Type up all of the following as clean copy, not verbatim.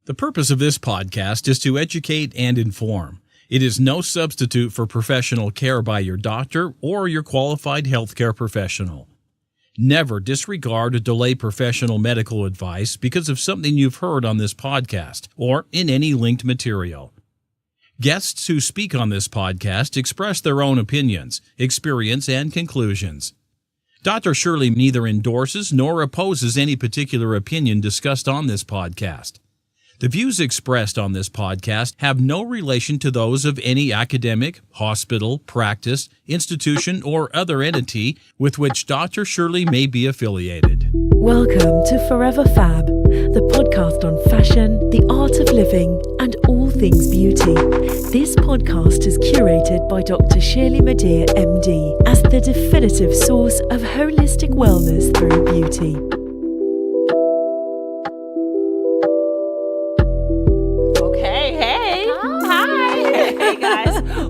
The purpose of this podcast is to educate and inform. It is no substitute for professional care by your doctor or your qualified healthcare professional. Never disregard or delay professional medical advice because of something you've heard on this podcast or in any linked material. Guests who speak on this podcast express their own opinions, experience, and conclusions. Dr. Shirley neither endorses nor opposes any particular opinion discussed on this podcast. The views expressed on this podcast have no relation to those of any academic, hospital, practice, institution, or other entity with which Dr. Shirley may be affiliated. Welcome to Forever Fab, the podcast on fashion, the art of living, and all things beauty. This podcast is curated by Dr. Shirley Madhere, MD, as the definitive source of holistic wellness through beauty.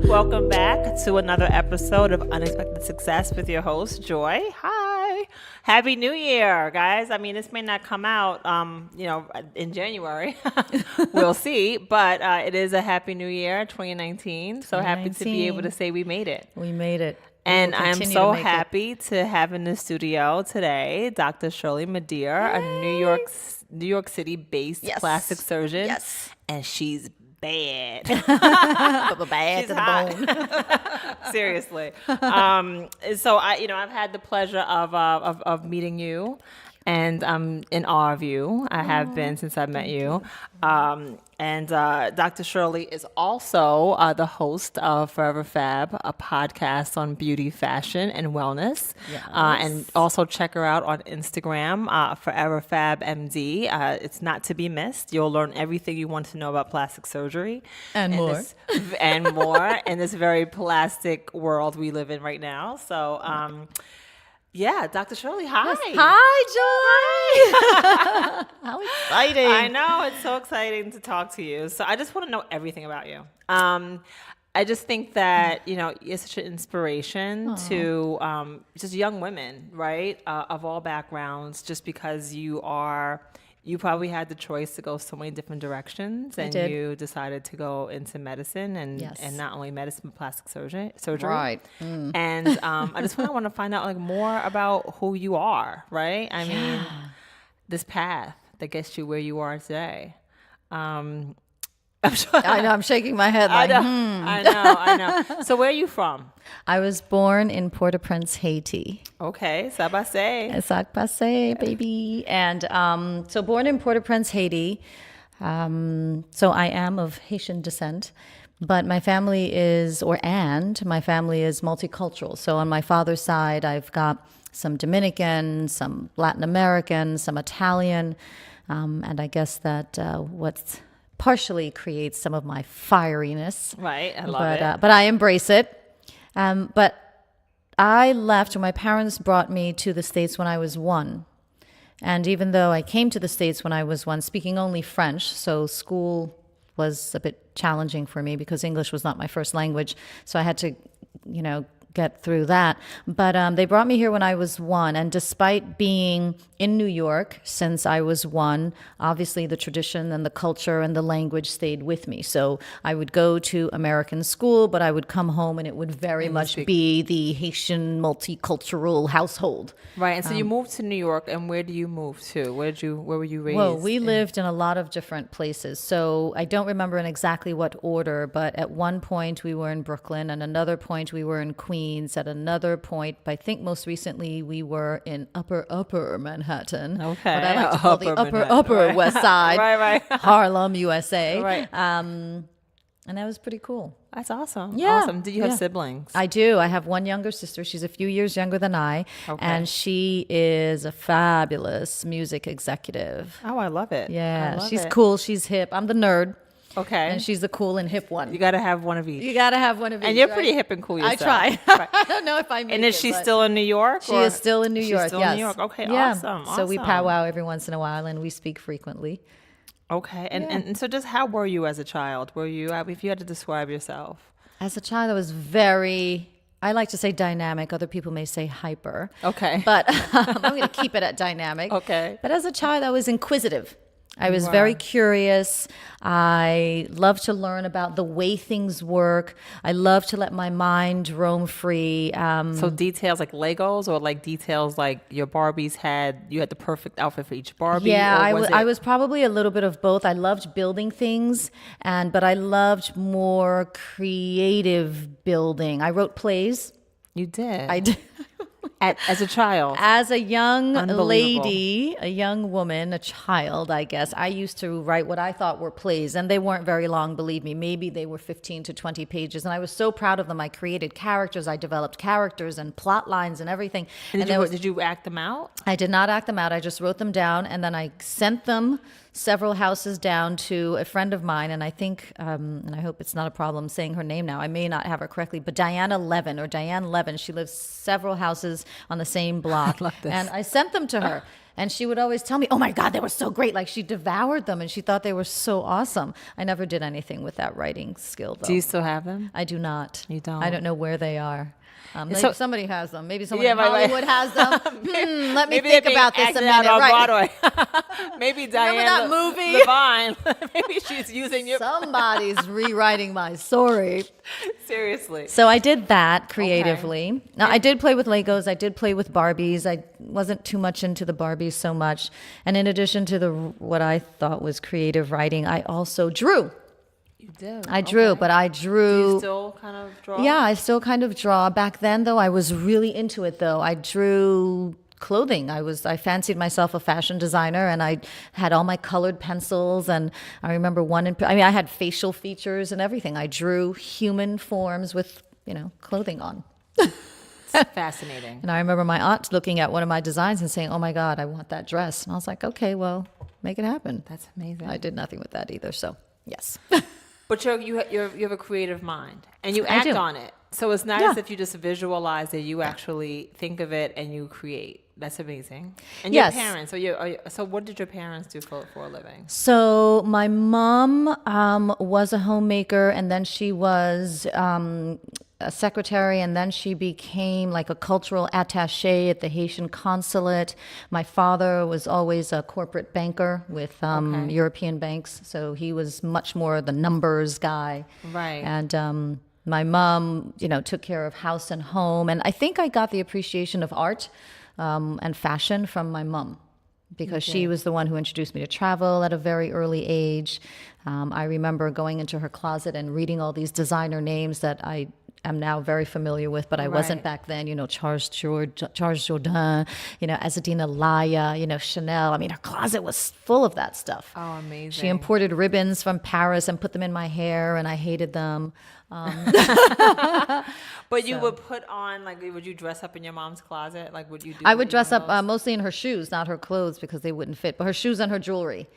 Welcome back to another episode of Unexpected Success with your host, Joy. Hi. Happy New Year, guys. I mean, this may not come out, in January. We'll see. But it is a Happy New Year, 2019. So happy to be able to say we made it. We made it. And I'm so happy to have in the studio today Dr. Shirley Madhere, a New York City-based plastic surgeon. Yes. And she's bad. Bad She's to the bone. Seriously. So I've had the pleasure of meeting you, and I'm in awe of you. I have been since I met you. And Dr. Shirley is also the host of Forever Fab, a podcast on beauty, fashion, and wellness. Yes. And also check her out on Instagram, Forever Fab MD. It's not to be missed. You'll learn everything you want to know about plastic surgery. And more. And more in this very plastic world we live in right now. So, yeah, Dr. Shirley, hi. Yes. Hi, Joy. How exciting. I know. It's so exciting to talk to you. So I just want to know everything about you. I just think that, you're such an inspiration to just young women, right, of all backgrounds, just because you probably had the choice to go so many different directions, and you decided to go into medicine and not only medicine, but plastic surgery. Right. And I just want to find out more about who you are, right? I mean, this path that gets you where you are today. I'm sure. I know. I'm shaking my head like, I know. So where are you from? I was born in Port-au-Prince, Haiti. Okay, ça passe. Ça passe, baby. And so born in Port-au-Prince, Haiti. So I am of Haitian descent, but my family is multicultural. So on my father's side, I've got some Dominican, some Latin American, some Italian, and I guess that what's partially creates some of my fieriness. Right, I love it. But I embrace it. But I left, my parents brought me to the States when I was 1. And even though I came to the States when I was 1, speaking only French, so school was a bit challenging for me because English was not my first language. So I had to, get through that. But they brought me here when I was 1. And despite being in New York since I was 1, obviously the tradition and the culture and the language stayed with me. So I would go to American school, but I would come home and it would very much be the Haitian multicultural household. Right. And so you moved to New York, and where do you move to? Where were you raised? Well, we lived in a lot of different places. So I don't remember in exactly what order, but at one point we were in Brooklyn, and another point we were in Queens. At another point, I think most recently we were in upper Manhattan. Okay. What I like to call the upper West Side. Right. Harlem, USA. Right. And that was pretty cool. That's awesome. Yeah. Awesome. Do you have siblings? I do. I have one younger sister. She's a few years younger than I. Okay. And she is a fabulous music executive. Oh, I love it. Yeah. She's cool. She's hip. I'm the nerd. Okay. And she's the cool and hip one. You got to have one of each. And you're pretty hip and cool yourself. I try. I don't know if I make it. And is she still in New York? She is still in New York, She's still in New York. Okay, awesome. So we powwow every once in a while, and we speak frequently. Okay. And so just how were you as a child? If you had to describe yourself? As a child, I was very... I like to say dynamic. Other people may say hyper. Okay. But I'm going to keep it at dynamic. Okay. But as a child, I was inquisitive. I was Wow. very curious. I love to learn about the way things work. I love to let my mind roam free. So details like Legos, or like details like your Barbies you had the perfect outfit for each Barbie? Yeah, or I was probably a little bit of both. I loved building things, but I loved more creative building. I wrote plays. You did? I did. As a child? As a young Unbelievable. lady, a young woman, a child, I guess, I used to write what I thought were plays, and they weren't very long, believe me. Maybe they were 15 to 20 pages, and I was so proud of them. I created characters, I developed characters and plot lines and everything. And there was- did you act them out? I did not act them out. I just wrote them down, and then I sent them several houses down to a friend of mine, and I think, and I hope it's not a problem saying her name now. I may not have her correctly, but Diane Levin. She lives several houses on the same block. I love this. And I sent them to her. And she would always tell me, oh my God, they were so great. Like she devoured them and she thought they were so awesome. I never did anything with that writing skill, though. Do you still have them? I do not. You don't? I don't know where they are. Maybe So- somebody has them. Maybe someone Yeah, in right, right. Hollywood has them. Let me Maybe think they're about being this a acted out minute. on Right. Broadway. Maybe Diane that movie? Levine. Maybe she's using your... Somebody's rewriting my story. Seriously. So I did that creatively. Now, I did play with Legos. I did play with Barbies. I wasn't too much into the Barbies so much. And in addition to what I thought was creative writing, I also drew. You do? I drew, Okay. but I drew. Do you still kind of draw? Yeah, I still kind of draw. Back then, though, I was really into it, though. I drew clothing. I fancied myself a fashion designer, and I had all my colored pencils, and I remember I had facial features and everything. I drew human forms with, clothing on. It's fascinating. And I remember my aunt looking at one of my designs and saying, oh my God, I want that dress. And I was like, okay, well, make it happen. That's amazing. I did nothing with that either, so yes. But you have a creative mind, and you I act do. on it. So it's not Yeah. as if you just visualize it. You actually think of it and you create. That's amazing. And Yes. your parents. So what did your parents do for a living? So my mom was a homemaker, and then she was a secretary, and then she became like a cultural attaché at the Haitian consulate. My father was always a corporate banker with Okay. European banks, so he was much more the numbers guy. Right. And my mom, took care of house and home, and I think I got the appreciation of art and fashion from my mom, because she was the one who introduced me to travel at a very early age. I remember going into her closet and reading all these designer names that I am now very familiar with, but I wasn't Right. back then. Charles Jourdan, Azzedine Laya, Chanel. I mean, her closet was full of that stuff. Oh, amazing. She imported ribbons from Paris and put them in my hair, and I hated them. But you would put on, would you dress up in your mom's closet? Like, would you do? I would dress one of up those? mostly in her shoes, not her clothes, because they wouldn't fit, but her shoes and her jewelry.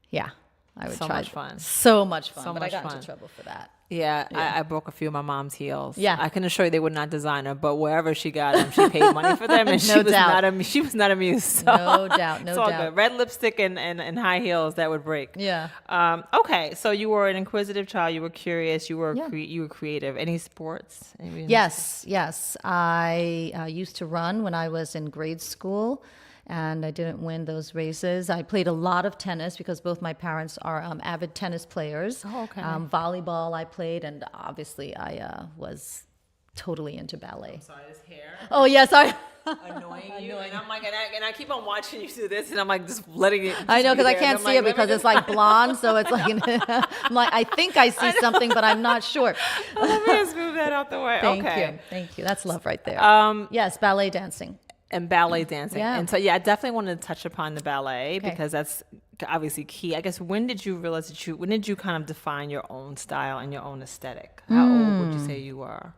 Yeah, I would So try. much fun. So much fun. So but much I got fun. into trouble for that. Yeah, I broke a few of my mom's heels. Yeah. I can assure you they were not designer, but wherever she got them, she paid money for them, and No she was doubt. she was not amused. So. No doubt, no it's all doubt. good. Red lipstick and high heels that would break. Yeah. Okay, so you were an inquisitive child. You were curious. You were Yeah. you were creative. Any sports? Yes. I used to run when I was in grade school, and I didn't win those races. I played a lot of tennis because both my parents are avid tennis players. Oh, okay. Volleyball I played, and obviously I was totally into ballet. Sorry, this hair Oh, yes, annoying you, and I'm like, and I keep on watching you do this, and I'm like just letting it. I know, just be because I there, can't and I'm see it like, let me because it's just- like blonde, so it's like, I'm like, I think I see something, but I'm not sure. Let me just move that out the way. Thank you. That's love right there. Yes, ballet dancing. And ballet dancing. Yeah. And so, I definitely wanted to touch upon the ballet Okay. because that's obviously key. I guess, when did you realize when did you kind of define your own style and your own aesthetic? How old would you say you were?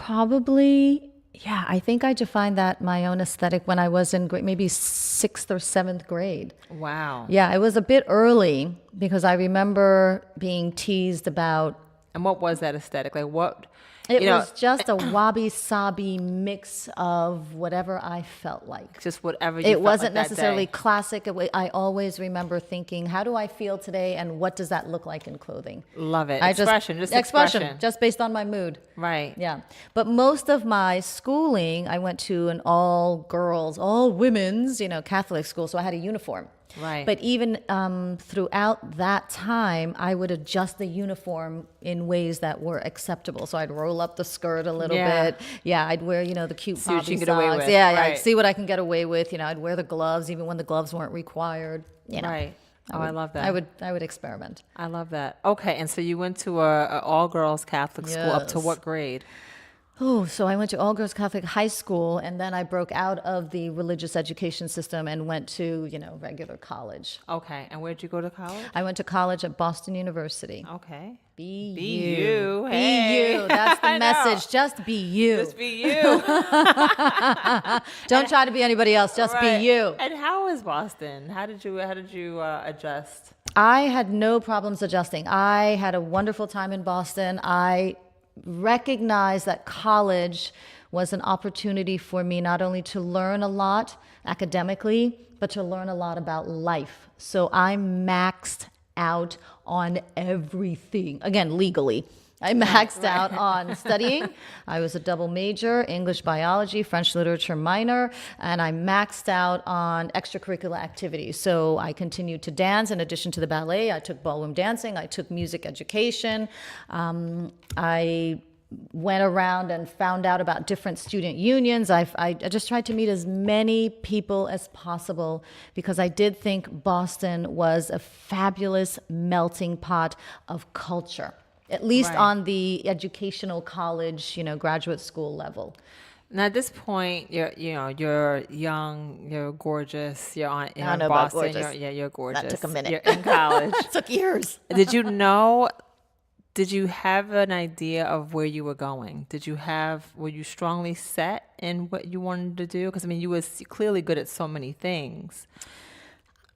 Probably, yeah, I think I defined my own aesthetic when I was in maybe 6th or 7th grade. Wow. Yeah, it was a bit early because I remember being teased about. And what was that aesthetic? Like what? It was just a wabi-sabi mix of whatever I felt like. Just whatever you It felt wasn't like that necessarily day. classic. I always remember thinking, how do I feel today and what does that look like in clothing? Love it. I Expression. Just expression. just based on my mood. Right. Yeah. But most of my schooling, I went to an all girls, all women's, Catholic school. So I had a uniform. Right. But even throughout that time, I would adjust the uniform in ways that were acceptable. So I'd roll up the skirt a little bit. Yeah, I'd wear, the cute See what bobby you can socks. get away with. Yeah, Right. I'd see what I can get away with. I'd wear the gloves even when the gloves weren't required. Right. I love that. I would experiment. I love that. Okay, and so you went to a all-girls Catholic school up to Yes. what grade? Oh, so I went to all-girls Catholic high school, and then I broke out of the religious education system and went to, regular college. Okay, and where'd you go to college? I went to college at Boston University. Okay. Be Be you. you. Be Hey. you. That's the I know. message. Just be you. Just be you. Don't try to be anybody else. Just Right. be you. And how was Boston? How did you adjust? I had no problems adjusting. I had a wonderful time in Boston. I recognized that college was an opportunity for me not only to learn a lot academically, but to learn a lot about life. So I maxed out on everything. Again, legally. I maxed out on studying. I was a double major, English biology, French literature minor, and I maxed out on extracurricular activities. So I continued to dance in addition to the ballet. I took ballroom dancing. I took music education. I went around and found out about different student unions. I just tried to meet as many people as possible because I did think Boston was a fabulous melting pot of culture. At least Right. on the educational college, graduate school level. Now at this point, you're young, you're gorgeous, you're in I don't know about Boston. gorgeous. You're gorgeous. That took a minute. You're in college. It took years. Did you have an idea of where you were going? Were you strongly set in what you wanted to do? Because you were clearly good at so many things.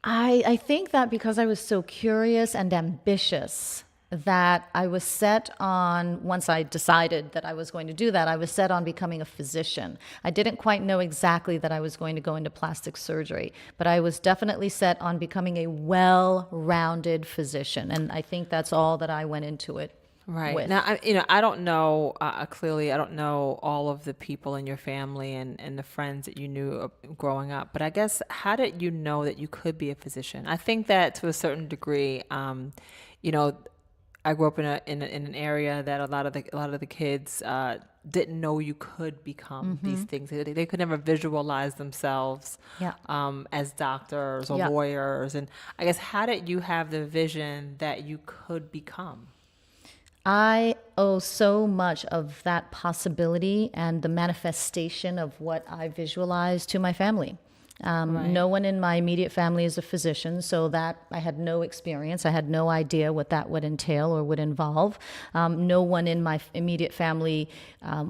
I think that because I was so curious and ambitious, that I was set on, once I decided that I was going to do that, I was set on becoming a physician. I didn't quite know exactly that I was going to go into plastic surgery, but I was definitely set on becoming a well-rounded physician. And I think that's all that I went into it Right. with. Now, I don't know, clearly, I don't know all of the people in your family and the friends that you knew growing up, but I guess, how did you know that you could be a physician? I think that to a certain degree, I grew up in an area that a lot of the kids didn't know you could become these things. They could never visualize themselves as doctors or lawyers. And I guess, how did you have the vision that you could become? I owe so much of that possibility and the manifestation of what I visualized to my family. No one in my immediate family is a physician, so that I had no experience. I had no idea what that would entail or would involve. No one in my immediate family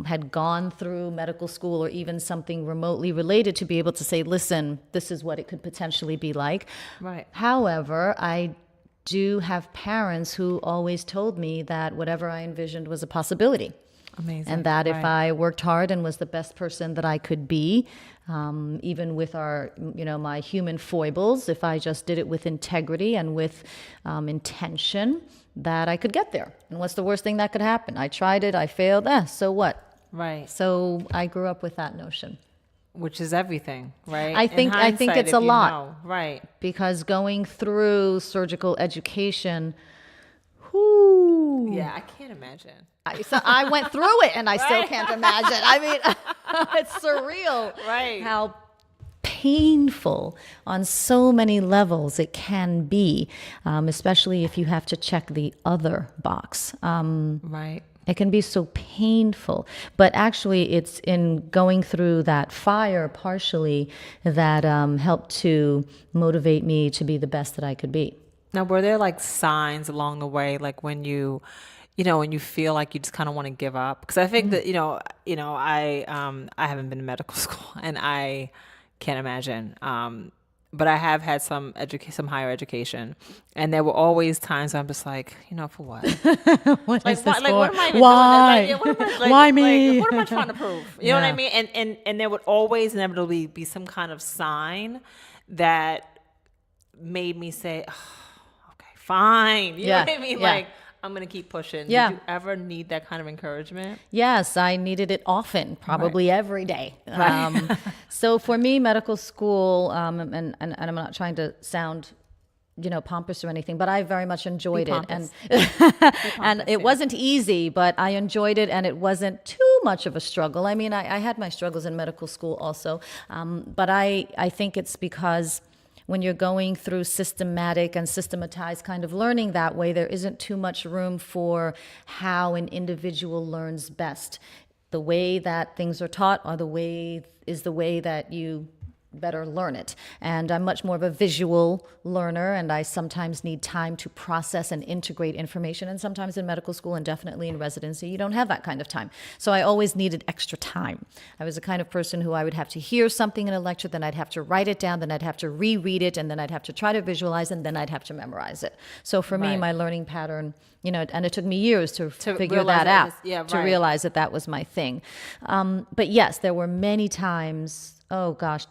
had gone through medical school or even something remotely related to be able to say, listen, this is what it could potentially be like. Right. However, I do have parents who always told me that whatever I envisioned was a possibility. Amazing. And that if Right. I worked hard and was the best person that I could be, even with my human foibles, if I just did it with integrity and with intention, that I could get there. And what's the worst thing that could happen? I tried it, I failed, so what? Right. So I grew up with that notion. Which is everything, right? I think hindsight, it's if a you lot. know. Right. Because going through surgical education, whoo. Yeah, I can't imagine. So I went through it and I still can't imagine. I mean, it's surreal. Right. How painful on so many levels it can be, especially if you have to check the other box. Right. It can be so painful, but actually it's in going through that fire partially that helped to motivate me to be the best that I could be. Now, were there like signs along the way, like when you feel like you just kind of want to give up? Because I think that, I haven't been to medical school and I can't imagine. But I have had some higher education, and there were always times where I'm just like, for what? What is this for? What am I even Why? doing? What am I, Why me? What am I trying to prove? You know what I Yeah. mean? And there would always inevitably be some kind of sign that made me say, oh, okay, fine. You know what I mean? Yeah. Like, I'm going to keep pushing. Yeah. Did you ever need that kind of encouragement? Yes, I needed it often, probably every day. Right. So for me, medical school, and I'm not trying to sound, pompous or anything, but I very much enjoyed it. And and it wasn't easy, but I enjoyed it, and it wasn't too much of a struggle. I mean, I had my struggles in medical school also, but I think it's because when you're going through systematic and systematized kind of learning that way, there isn't too much room for how an individual learns best. The way that things are taught is the way that you better learn it. And I'm much more of a visual learner, and I sometimes need time to process and integrate information. And sometimes in medical school and definitely in residency, you don't have that kind of time. So I always needed extra time. I was the kind of person who I would have to hear something in a lecture, then I'd have to write it down, then I'd have to reread it, and then I'd have to try to visualize, and then I'd have to memorize it. So for me, my learning pattern, and it took me years to figure that out, to realize that that was my thing. But yes, there were many times, oh gosh,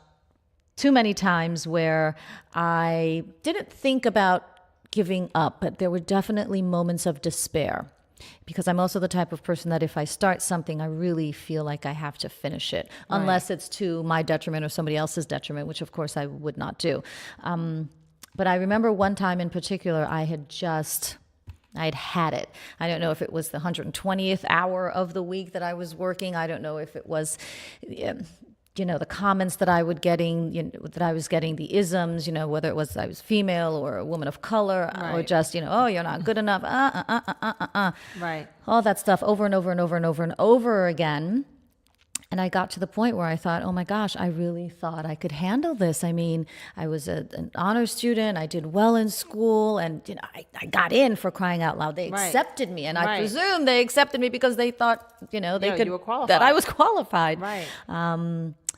too many times where I didn't think about giving up, but there were definitely moments of despair, because I'm also the type of person that if I start something, I really feel like I have to finish it, unless it's to my detriment or somebody else's detriment, which of course I would not do. But I remember one time in particular, I'd had it. I don't know if it was the 120th hour of the week that I was working. I don't know if it was the comments that I was getting, the isms, whether it was I was female or a woman of color, or just, oh, you're not good enough, Right. all that stuff over and over and over and over and over again. And I got to the point where I thought, oh my gosh, I really thought I could handle this. I mean, I was an honor student. I did well in school, and I got in, for crying out loud. They accepted me, and I presume they accepted me because they thought, you were qualified. That I was qualified. Right.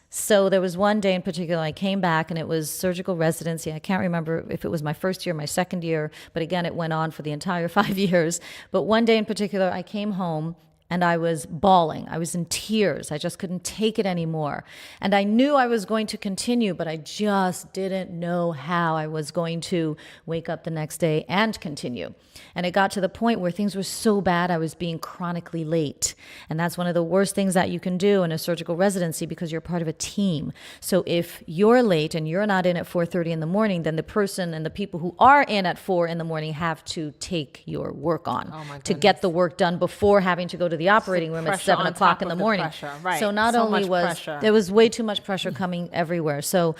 So there was one day in particular, I came back, and it was surgical residency. I can't remember if it was my first year, my second year, but again, it went on for the entire 5 years. But one day in particular, I came home, and I was bawling. I was in tears. I just couldn't take it anymore. And I knew I was going to continue, but I just didn't know how I was going to wake up the next day and continue. And it got to the point where things were so bad, I was being chronically late. And that's one of the worst things that you can do in a surgical residency, because you're part of a team. So if you're late and you're not in at 4:30 in the morning, then the person and the people who are in at 4 in the morning have to take your work on to get the work done before having to go to the operating room at 7 o'clock in the morning. Right. So not only was there was way too much pressure coming everywhere. So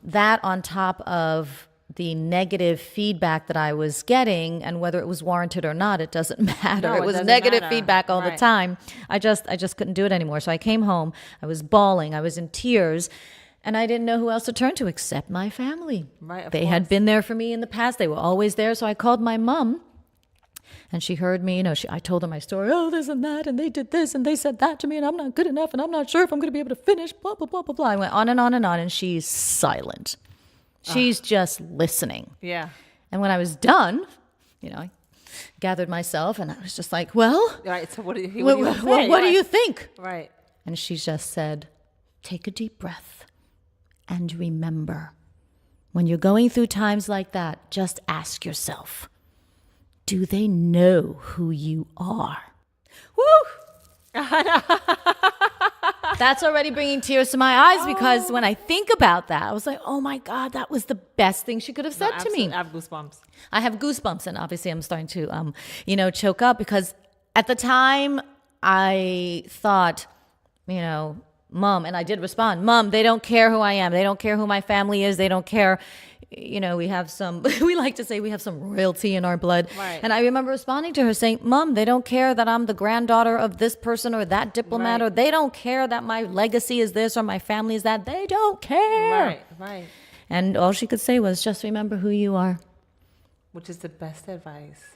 that on top of the negative feedback that I was getting, and whether it was warranted or not, it doesn't matter. It was negative feedback all the time. I just couldn't do it anymore. So I came home, I was bawling, I was in tears, and I didn't know who else to turn to except my family. Right, they had been there for me in the past. They were always there. So I called my mom. And she heard me, I told her my story, oh, this and that, and they did this, and they said that to me, and I'm not good enough, and I'm not sure if I'm going to be able to finish, blah, blah, blah, blah, blah. I went on and on and on, and she's silent. She's just listening. Yeah. And when I was done, I gathered myself, and I was just like, well, right. So what do you think? Right. And she just said, take a deep breath and remember, when you're going through times like that, just ask yourself, do they know who you are? Woo! That's already bringing tears to my eyes, because when I think about that, I was like, oh my God, that was the best thing she could have said to me. I have goosebumps. I have goosebumps, and obviously I'm starting to, choke up, because at the time I thought, Mom, and I did respond, Mom, they don't care who I am. They don't care who my family is. They don't care. We like to say we have some royalty in our blood. Right. And I remember responding to her saying, Mom, they don't care that I'm the granddaughter of this person or that diplomat, or they don't care that my legacy is this or my family is that. They don't care. Right. And all she could say was, just remember who you are. Which is the best advice.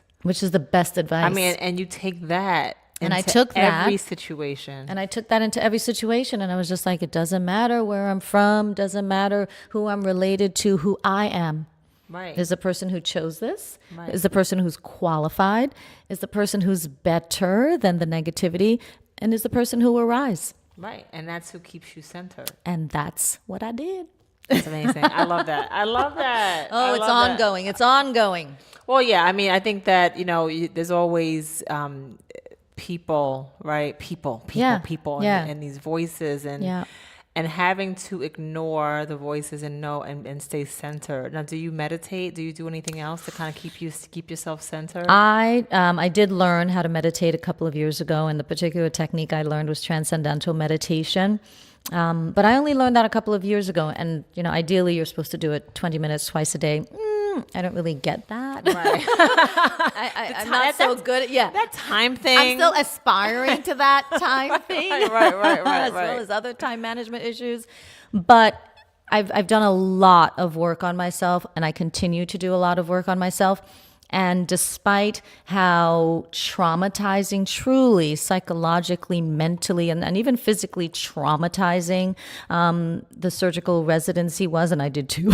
I mean, and you take that. And I took that every situation. And I took that into every situation. And I was just like, it doesn't matter where I'm from. Doesn't matter who I'm related to, who I am. Right. Is the person who chose this. Right. Is the person who's qualified. Is the person who's better than the negativity. And is the person who will rise. Right. And that's who keeps you centered. And that's what I did. That's amazing. I love that. I love that. Oh, it's ongoing. It's ongoing. Well, yeah. I mean, I think that there's always people, right? People, and these voices, and having to ignore the voices and know and stay centered. Now, do you meditate? Do you do anything else to kind of keep yourself centered? I did learn how to meditate a couple of years ago, and the particular technique I learned was transcendental meditation. But I only learned that a couple of years ago, and ideally you're supposed to do it 20 minutes twice a day. I don't really get that. Right. I'm not so good at that time thing. I'm still aspiring to that time thing. right. As well as other time management issues. But I've done a lot of work on myself, and I continue to do a lot of work on myself. And despite how traumatizing, truly psychologically, mentally, and even physically traumatizing the surgical residency was, and I did too,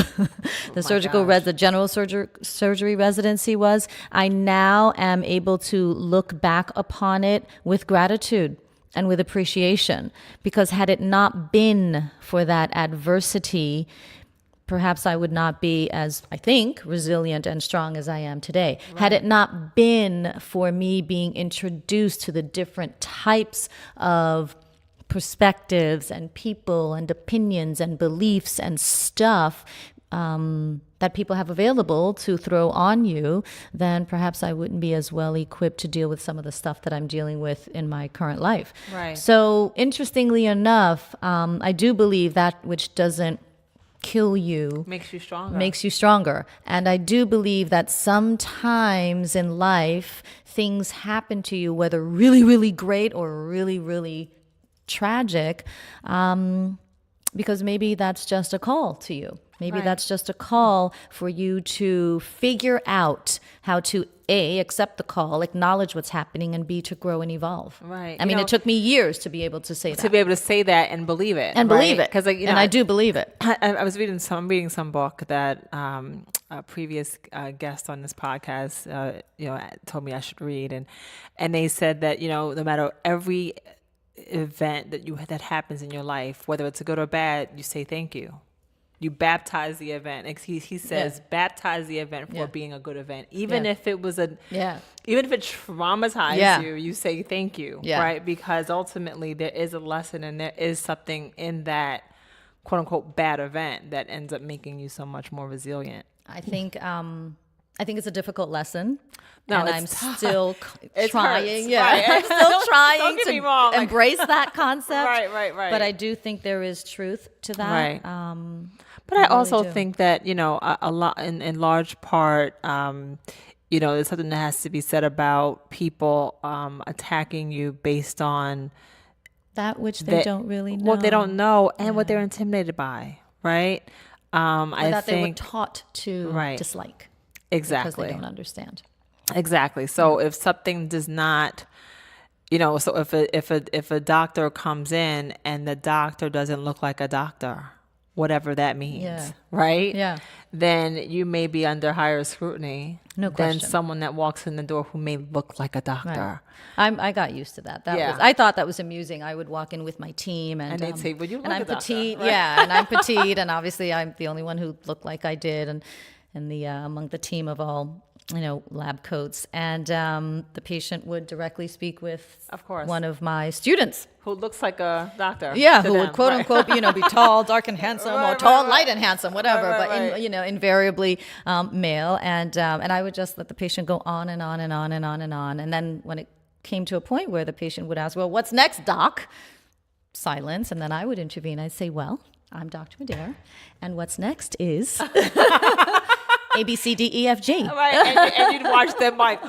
the general surgery residency was, I now am able to look back upon it with gratitude and with appreciation. Because had it not been for that adversity, perhaps I would not be as, I think, resilient and strong as I am today. Right. Had it not been for me being introduced to the different types of perspectives and people and opinions and beliefs and stuff that people have available to throw on you, then perhaps I wouldn't be as well equipped to deal with some of the stuff that I'm dealing with in my current life. Right. So interestingly enough, I do believe that which doesn't kill you makes you stronger. And I do believe that sometimes in life things happen to you, whether really, really great or really, really tragic, because maybe that's just a call to you. Maybe that's just a call for you to figure out how to A, accept the call, acknowledge what's happening, and B, to grow and evolve. Right. I mean, it took me years to be able to say that. To be able to say that and believe it. And believe it. Because I do believe it. I was reading some book that a previous guest on this podcast, told me I should read, and they said that no matter every event that happens in your life, whether it's a good or bad, you say thank you. You baptize the event. He says, baptize the event for being a good event. Even if it was even if it traumatized you, you say thank you, right? Because ultimately there is a lesson and there is something in that quote unquote bad event that ends up making you so much more resilient. I think it's a difficult lesson. No, and I'm still trying. Right. I'm still trying don't get me wrong, to embrace that concept. Right. But I do think there is truth to that. Right. But I also think that, a lot, in large part, there's something that has to be said about people attacking you based on that which they don't really know. What they don't know and what they're intimidated by, right? Or that they were taught to dislike. Exactly. Because they don't understand. Exactly. So if something does not, so if a doctor comes in and the doctor doesn't look like a doctor, whatever that means, right? Yeah. Then you may be under higher scrutiny than someone that walks in the door who may look like a doctor. Right. I got used to that. I thought that was amusing. I would walk in with my team and they'd say, "Would you look and I'm like a petite, doctor?" Right? and I'm petite, and obviously I'm the only one who looked like I did, and the among the team of all lab coats, and the patient would directly speak with, of course, one of my students who looks like a doctor. Yeah, who would quote unquote, be tall, dark, and handsome, or tall, light, and handsome, whatever. But invariably male, and I would just let the patient go on and on and on and on and on, and then when it came to a point where the patient would ask, "Well, what's next, doc?" Silence, and then I would intervene. I'd say, "Well, I'm Dr. Madhere, and what's next is." A, B, C, D, E, F, G. Right, and you'd watch them like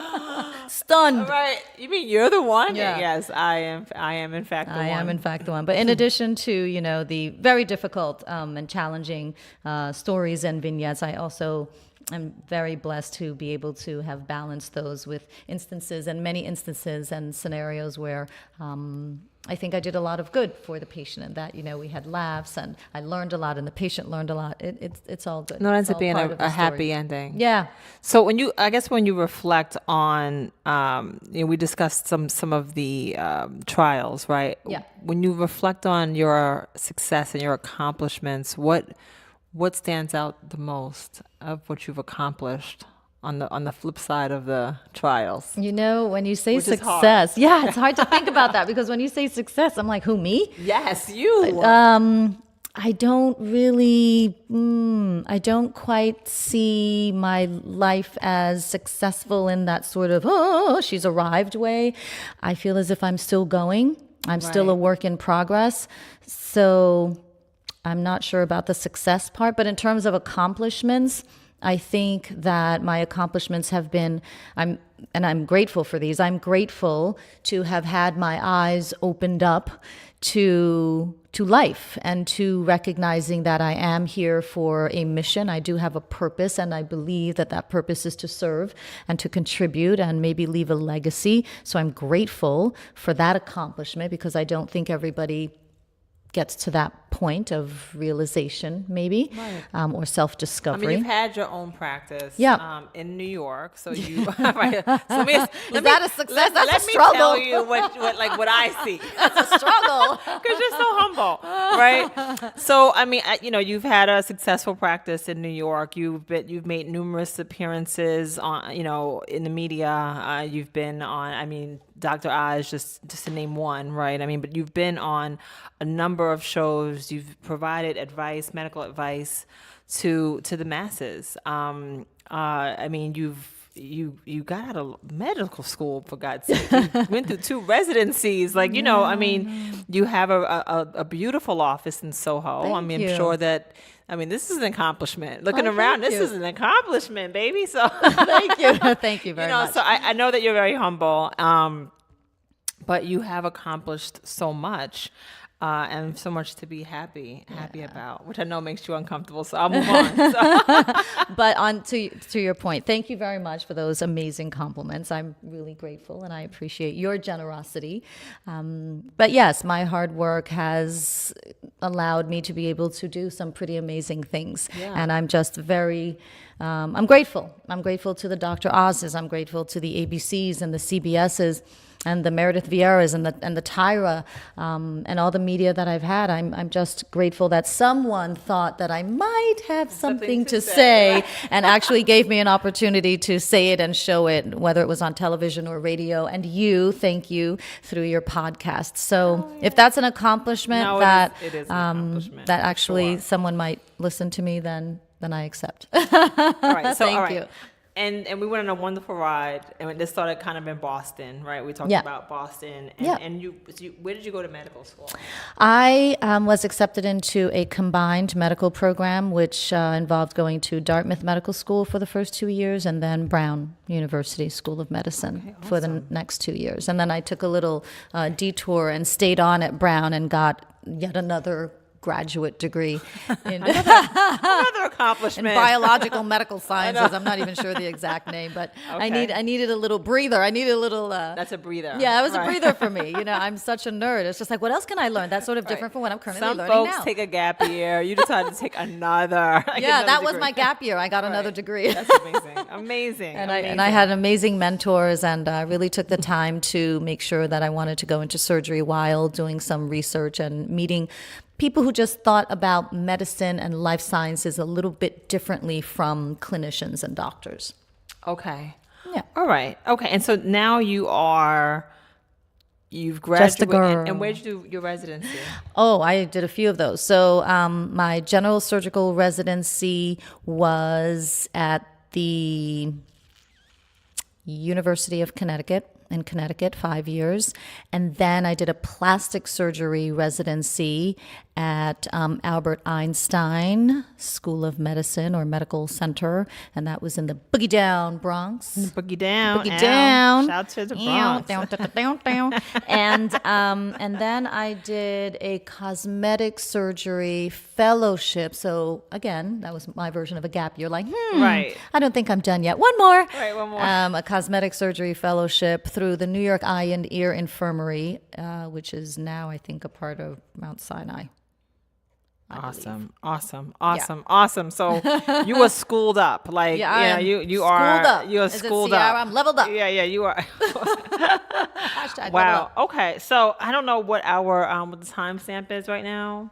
stunned. Right, you mean you're the one? Yeah. Yes, I am in fact the one. I am in fact the one. But in addition to the very difficult and challenging stories and vignettes, I also am very blessed to be able to have balanced those with many instances and scenarios where I think I did a lot of good for the patient, and that we had laughs and I learned a lot and the patient learned a lot. It's all good. No, it ends up being a happy ending. Yeah. So when you reflect on, we discussed some of the trials, right? Yeah. When you reflect on your success and your accomplishments, what what stands out the most of what you've accomplished on the flip side of the trials? You know, when you say Which is hard. success, yeah, it's hard to think about that because when you say success, I'm like, who, me? Yes, you. I don't really, I don't quite see my life as successful in that sort of, oh, she's arrived way. I feel as if I'm still going. I'm still a work in progress. So I'm not sure about the success part, but in terms of accomplishments, I think that my accomplishments have been, I'm grateful for these. I'm grateful to have had my eyes opened up to life and to recognizing that I am here for a mission. I do have a purpose, and I believe that that purpose is to serve and to contribute and maybe leave a legacy. So I'm grateful for that accomplishment because I don't think everybody gets to that point of realization, maybe, or self-discovery. I mean, you've had your own practice in New York, so you. Right, so Is that a success? That's let a me struggle. tell you what I see. That's a struggle. Because you're so humble, right? So I mean, you've had a successful practice in New York. You've made numerous appearances on, in the media. You've been on. I mean, Dr. Oz, just to name one, right? I mean, but you've been on a number of shows. You've provided advice, medical advice to the masses. I mean, you got out of medical school, for God's sake. You went through 2 residencies. Like, I mean, you have a beautiful office in Soho. Thank I mean, you. I'm sure that, this is an accomplishment. Looking around, thank this you. is an accomplishment, baby. So Thank you. Thank you very much. So I know that you're very humble, but you have accomplished so much. And so much to be happy about, which I know makes you uncomfortable. So I'll move on. But on to your point, thank you very much for those amazing compliments. I'm really grateful, and I appreciate your generosity. But yes, my hard work has allowed me to be able to do some pretty amazing things, and I'm just very. I'm grateful. I'm grateful to the Dr. Oz's. I'm grateful to the ABCs and the CBS's. And the Meredith Vieiras and the Tyra and all the media that I've had. I'm just grateful that someone thought that I might have something to say and actually gave me an opportunity to say it and show it, whether it was on television or radio. And thank you, through your podcast. So if that's an accomplishment it is an accomplishment, that actually sure. someone might listen to me, then I accept. All right. So, Thank you. And we went on a wonderful ride, and this started kind of in Boston, right? We talked about Boston, and you, where did you go to medical school? I was accepted into a combined medical program, which involved going to Dartmouth Medical School for the first 2 years, and then Brown University School of Medicine for the next 2 years. And then I took a little detour and stayed on at Brown and got yet another graduate degree in Another accomplishment. in biological medical sciences. I'm not even sure the exact name, but I needed a little breather. I needed a little. That's a breather. Yeah, it was a breather for me. I'm such a nerd. It's just like, what else can I learn? That's sort of different from what I'm currently learning Some folks now. take a gap year. You decided to take another. That was my gap year. I got another degree. That's amazing. Amazing. And I had amazing mentors, and I really took the time to make sure that I wanted to go into surgery while doing some research and meeting people who just thought about medicine and life sciences a little bit differently from clinicians and doctors. Okay. Yeah. All right. Okay. And so now you've graduated. Just a girl. And where'd you do your residency? Oh, I did a few of those. So my general surgical residency was at the University of Connecticut. In Connecticut, 5 years. And then I did a plastic surgery residency at Albert Einstein School of Medicine or Medical Center. And that was in the Boogie Down Bronx. Boogie Down. Boogie Down. Shout to the Bronx. Down. And then I did a cosmetic surgery fellowship. So again, that was my version of a gap year. Like, Right. I don't think I'm done yet. One more. Right, one more. A cosmetic surgery fellowship through the New York Eye and Ear Infirmary, which is now, I think, a part of Mount Sinai. Awesome. So you were schooled up, like you are. Up. You are Is it schooled Sierra? up. I'm leveled up. Yeah, you are. Hashtag level Wow. up. Okay. So I don't know what our what the timestamp is right now.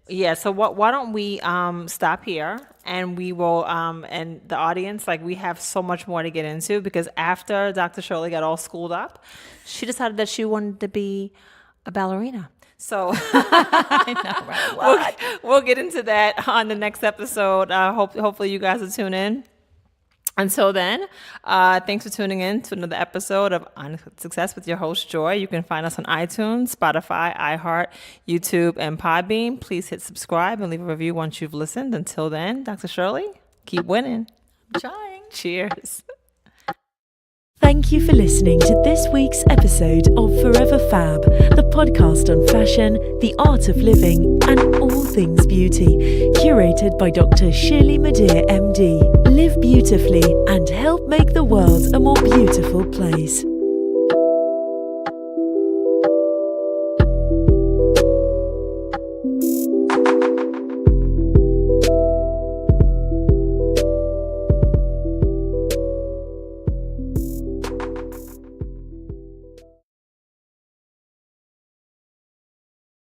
Yeah, so why don't we stop here, and we will and the audience, like, we have so much more to get into, because after Dr. Shirley got all schooled up, she decided that she wanted to be a ballerina. So I know, right? What? we'll get into that on the next episode. Hopefully you guys will tune in. Until then, thanks for tuning in to another episode of On Success with your host, Joy. You can find us on iTunes, Spotify, iHeart, YouTube, and Podbean. Please hit subscribe and leave a review once you've listened. Until then, Dr. Shirley, keep winning. I'm trying. Cheers. Thank you for listening to this week's episode of Forever Fab, the podcast on fashion, the art of living, and all things beauty, curated by Dr. Shirley Madhere, MD. Live beautifully and help make the world a more beautiful place.